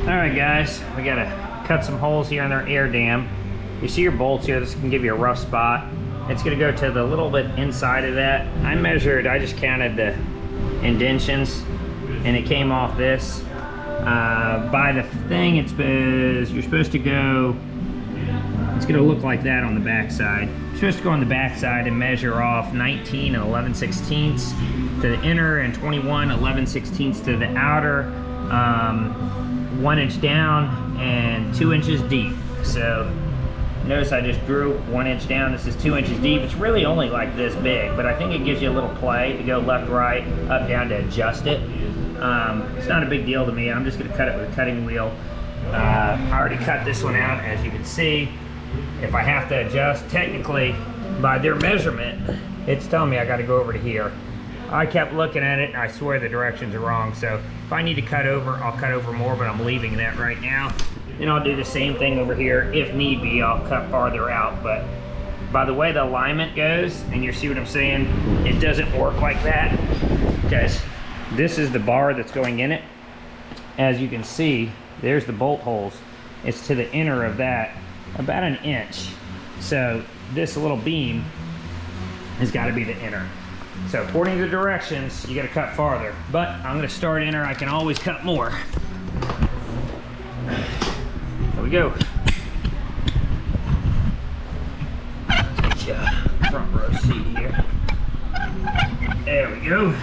Alright guys, we gotta cut some holes here in our air dam. You see your bolts here, this can give you a rough spot. It's gonna go to the little bit inside of that. I just counted the indentions and it came off this. By the thing, you're supposed to go, it's gonna look like that on the back side. You're supposed to go on the back side and measure off 19 and 11/16 to the inner and 21 11/16 to the outer. 1 inch down and 2 inches deep. So notice I just drew 1 inch down. This is 2 inches deep. It's really only like this big, but I think it gives you a little play to go left, right, up, down to adjust it. It's not a big deal to me. I'm just gonna cut it with a cutting wheel. I already cut this one out, as you can see. If I have to adjust, technically, by their measurement, it's telling me I gotta go over to here. I kept looking at it and I swear the directions are wrong. So if I need to cut over, I'll cut over more, but I'm leaving that right now. Then I'll do the same thing over here. If need be, I'll cut farther out. But by the way the alignment goes, and you see what I'm saying, it doesn't work like that. Because this is the bar that's going in it. As you can see, there's the bolt holes. It's to the inner of that, about 1 inch. So this little beam has got to be the inner. So according to the directions, you got to cut farther. But I'm going to start inner. I can always cut more. There we go. Get you a front row seat here. There we go.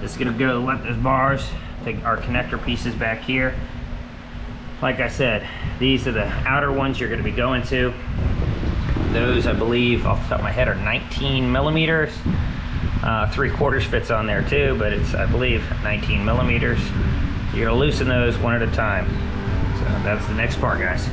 It's gonna go let those bars, take our connector pieces back here. Like I said, these are the outer ones you're gonna be going to. Those, I believe, off the top of my head, are 19 millimeters. 3/4 fits on there too, but it's, I believe, 19 millimeters. You're gonna loosen those one at a time. So that's the next part, guys.